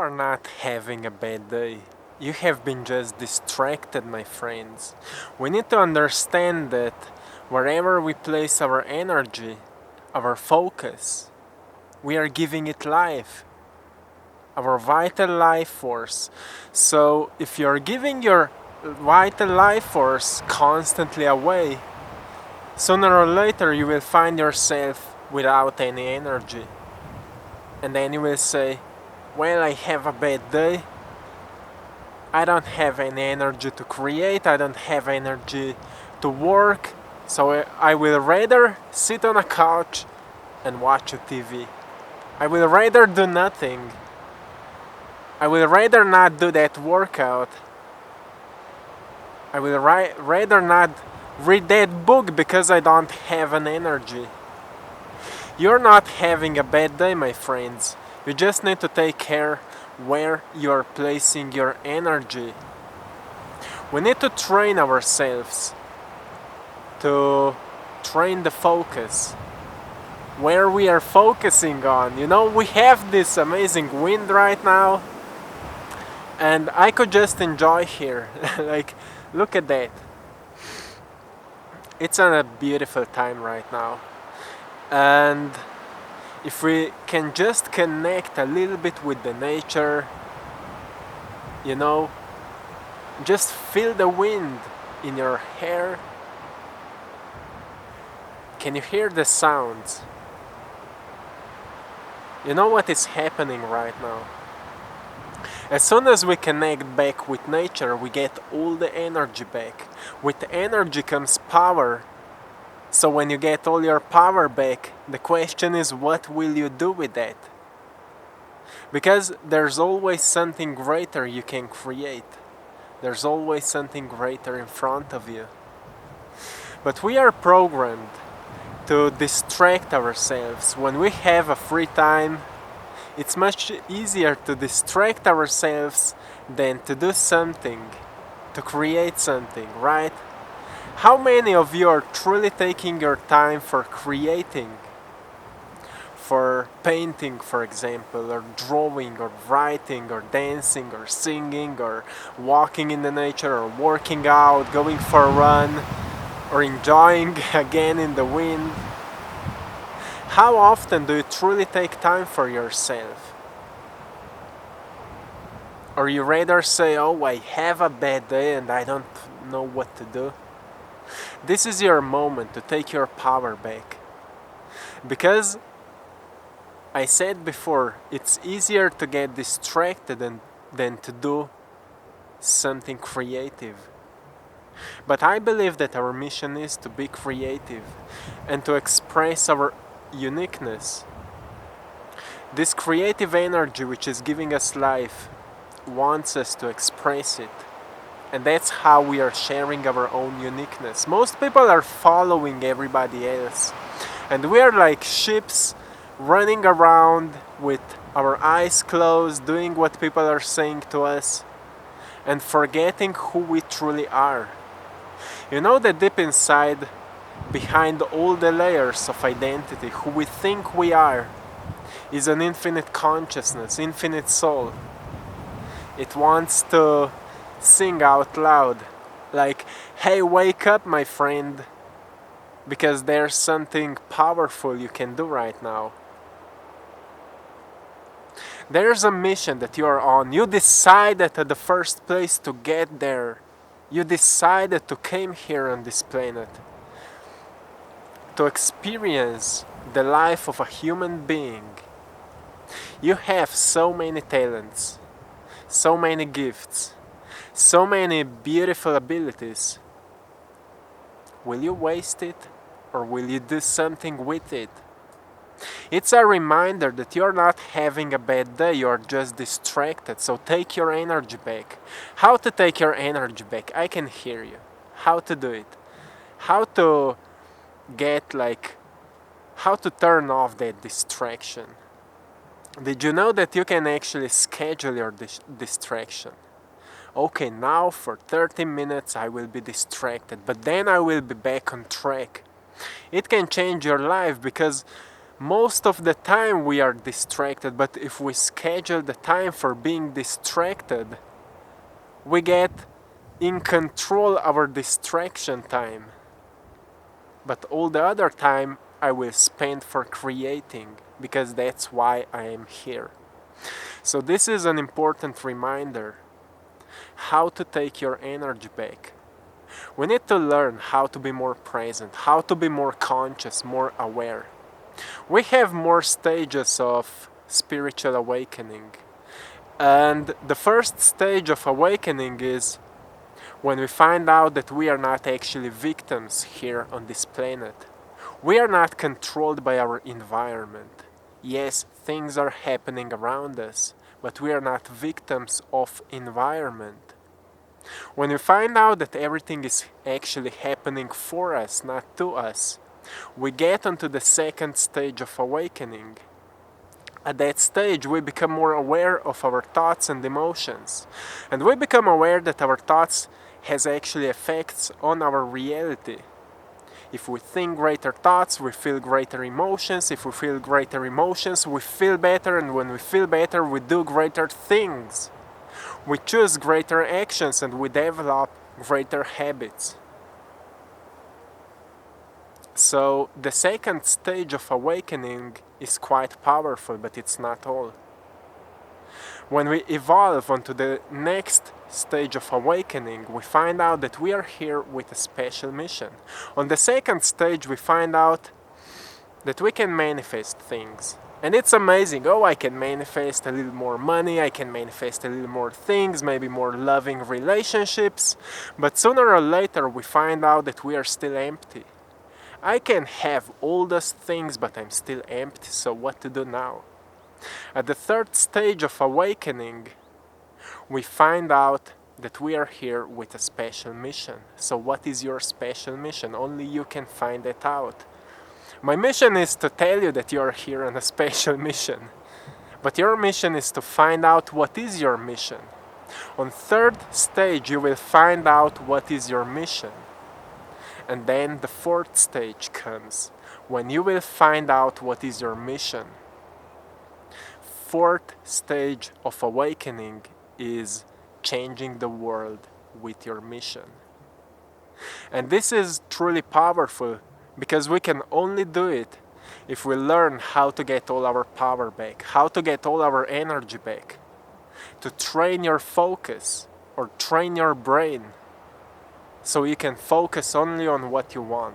are not having a bad day. You have been just distracted, my friends. We need to understand that wherever we place our energy, our focus, we are giving it life, our vital life force. So if you're giving your vital life force constantly away, sooner or later you will find yourself without any energy. And then you will say, well, I have a bad day. I don't have any energy to create, I don't have energy to work, so I will rather sit on a couch and watch a TV. I will rather do nothing. I will rather not do that workout. I will rather not read that book because I don't have an energy. You're not having a bad day, my friends. You just need to take care where you are placing your energy. We need to train ourselves to train the focus. Where we are focusing on. You know, we have this amazing wind right now, and I could just enjoy here. Like, look at that. It's a beautiful time right now. And if we can just connect a little bit with the nature, you know, just feel the wind in your hair. Can you hear the sounds? You know what is happening right now? As soon as we connect back with nature, we get all the energy back. With energy comes power. So when you get all your power back, the question is, what will you do with that? Because there's always something greater you can create. There's always something greater in front of you. But we are programmed to distract ourselves. When we have a free time, it's much easier to distract ourselves than to do something, to create something, right? How many of you are truly taking your time for creating? For painting, for example, or drawing, or writing, or dancing, or singing, or walking in the nature, or working out, going for a run, or enjoying again in the wind. How often do you truly take time for yourself? Or you rather say, oh, I have a bad day and I don't know what to do? This is your moment to take your power back. Because I said before, it's easier to get distracted than to do something creative. But I believe that our mission is to be creative and to express our uniqueness. This creative energy which is giving us life wants us to express it. And that's how we are sharing our own uniqueness. Most people are following everybody else. And we are like ships running around with our eyes closed, doing what people are saying to us, and forgetting who we truly are. You know that deep inside, behind all the layers of identity, who we think we are, is an infinite consciousness, infinite soul. It wants to sing out loud, like, hey, wake up, my friend, because there's something powerful you can do right now. There's a mission that you are on. You decided at the first place to get there. You decided to come here on this planet to experience the life of a human being. You have so many talents, so many gifts, so many beautiful abilities. Will you waste it, or will you do something with it? It's a reminder that you're not having a bad day, you're just distracted, so take your energy back. How to take your energy back? I can hear you. How to do it? How to get how to turn off that distraction? Did you know that you can actually schedule your distraction? Okay, now for 30 minutes I will be distracted, but then I will be back on track. It can change your life because Most of the time we are distracted, but if we schedule the time for being distracted, we get in control our distraction time. But all the other time I will spend for creating, because that's why I am here. So this is an important reminder how to take your energy back. We need to learn how to be more present, how to be more conscious, more aware. We have more stages of spiritual awakening. And the first stage of awakening is when we find out that we are not actually victims here on this planet. We are not controlled by our environment. Yes, things are happening around us, but we are not victims of environment. When we find out that everything is actually happening for us, not to us, we get onto the second stage of awakening. At that stage, we become more aware of our thoughts and emotions. And we become aware that our thoughts has actually effects on our reality. If we think greater thoughts, we feel greater emotions. If we feel greater emotions, we feel better. And when we feel better, we do greater things. We choose greater actions and we develop greater habits. So the second stage of awakening is quite powerful, but it's not all. When we evolve onto the next stage of awakening, we find out that we are here with a special mission. On the second stage, we find out that we can manifest things. And it's amazing. Oh, I can manifest a little more money, I can manifest a little more things, maybe more loving relationships. But sooner or later, we find out that we are still empty. I can have all those things, but I'm still empty, so what to do now? At the third stage of awakening, we find out that we are here with a special mission. So what is your special mission? Only you can find it out. My mission is to tell you that you are here on a special mission. But your mission is to find out what is your mission. On third stage, you will find out what is your mission. And then the fourth stage comes, when you will find out what is your mission. Fourth stage of awakening is changing the world with your mission. And this is truly powerful because we can only do it if we learn how to get all our power back, how to get all our energy back, to train your focus or train your brain so you can focus only on what you want.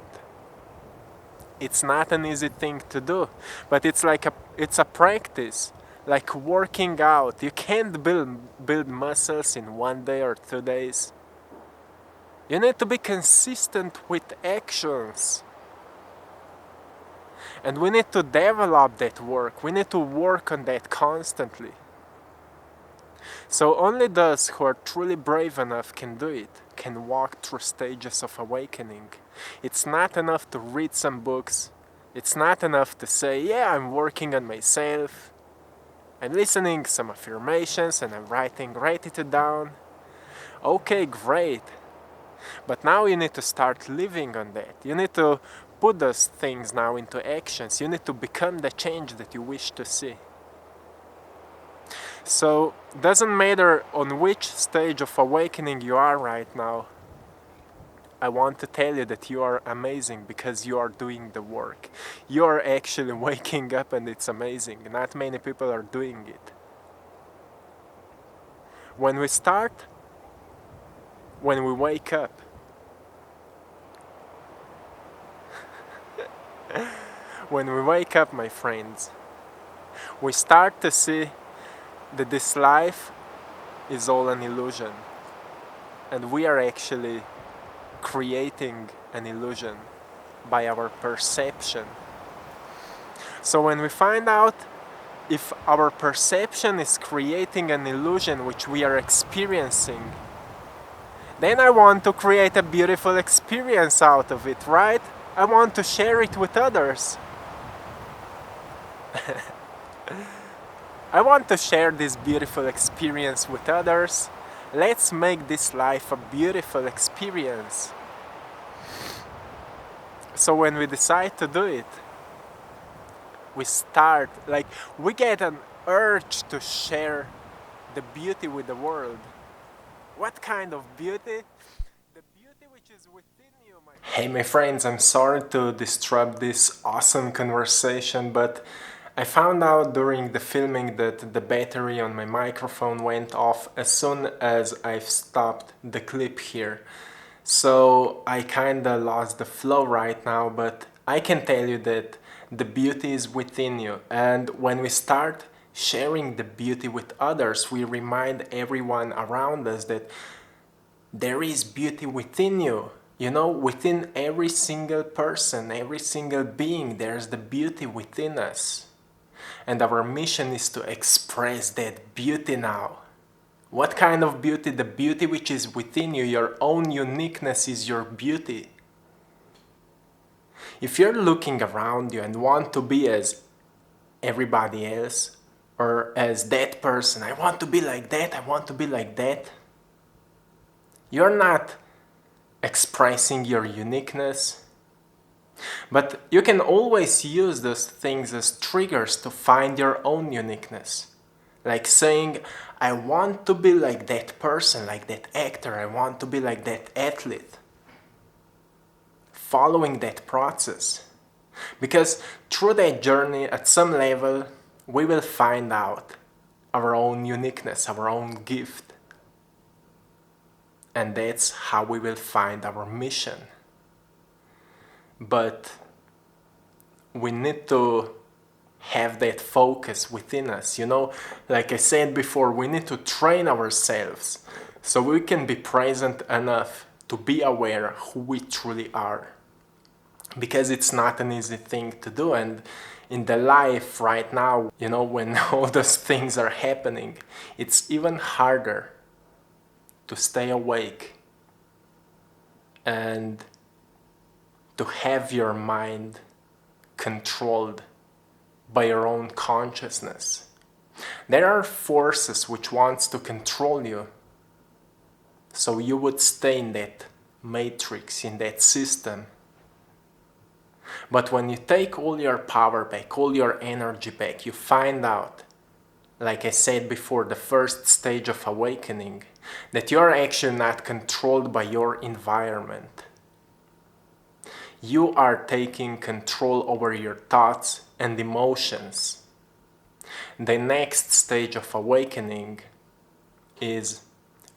It's not an easy thing to do, but it's a practice, like working out. You can't build muscles in 1 day or 2 days. You need to be consistent with actions. And we need to develop that work. We need to work on that constantly. So only those who are truly brave enough can do it, can walk through stages of awakening. It's not enough to read some books. It's not enough to say, yeah, I'm working on myself. I'm listening some affirmations and I'm writing it down. Okay, great. But now you need to start living on that. You need to put those things now into actions. You need to become the change that you wish to see. So, doesn't matter on which stage of awakening you are right now. I want to tell you that you are amazing because you are doing the work. You are actually waking up and it's amazing. Not many people are doing it. When we wake up, when we wake up, my friends, we start to see that this life is all an illusion. And we are actually creating an illusion by our perception. So when we find out if our perception is creating an illusion which we are experiencing, then I want to create a beautiful experience out of it, right? I want to share it with others. I want to share this beautiful experience with others. Let's make this life a beautiful experience. So when we decide to do it, we start, like, we get an urge to share the beauty with the world. What kind of beauty? The beauty which is within you, my friend. Hey, my friends, I'm sorry to disrupt this awesome conversation, but I found out during the filming that the battery on my microphone went off as soon as I've stopped the clip here. So I kinda lost the flow right now, but I can tell you that the beauty is within you. And when we start sharing the beauty with others, we remind everyone around us that there is beauty within you. You know, within every single person, every single being, there's the beauty within us. And our mission is to express that beauty now. What kind of beauty? The beauty which is within you. Your own uniqueness is your beauty. If you're looking around you and want to be as everybody else, or as that person, I want to be like that, I want to be like that, you're not expressing your uniqueness. But you can always use those things as triggers to find your own uniqueness. Like saying, I want to be like that person, like that actor, I want to be like that athlete. Following that process. Because through that journey, at some level, we will find out our own uniqueness, our own gift. And that's how we will find our mission. But we need to have that focus within us. You know, like I said before, we need to train ourselves so we can be present enough to be aware who we truly are. Because it's not an easy thing to do, and in the life right now, you know, when all those things are happening, it's even harder to stay awake and to have your mind controlled by your own consciousness. There are forces which wants to control you, so you would stay in that matrix, in that system. But when you take all your power back, all your energy back, you find out, like I said before, the first stage of awakening, that you're actually not controlled by your environment. You are taking control over your thoughts and emotions. The next stage of awakening is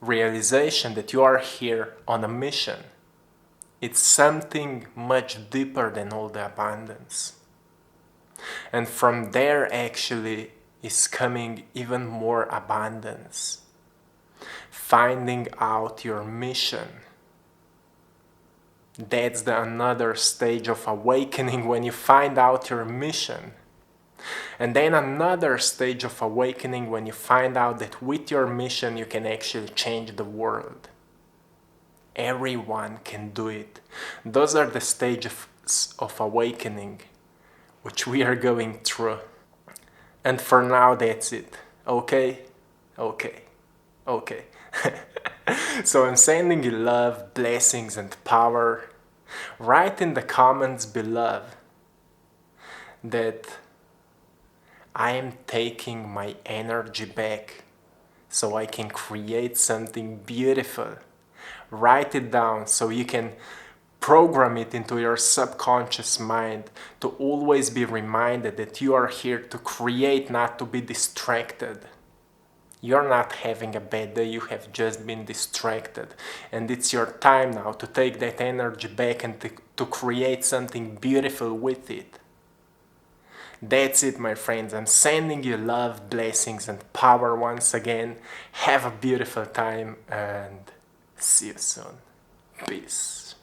realization that you are here on a mission. It's something much deeper than all the abundance. And from there actually is coming even more abundance. Finding out your mission. That's another stage of awakening, when you find out your mission. And then another stage of awakening when you find out that with your mission you can actually change the world. Everyone can do it. Those are the stages of awakening which we are going through. And for now, that's it. Okay? Okay. Okay. So I'm sending you love, blessings, and power. Write in the comments below that I am taking my energy back so I can create something beautiful. Write it down so you can program it into your subconscious mind to always be reminded that you are here to create, not to be distracted. You're not having a bad day, you have just been distracted. And it's your time now to take that energy back and to create something beautiful with it. That's it, my friends. I'm sending you love, blessings, and power once again. Have a beautiful time and see you soon. Peace.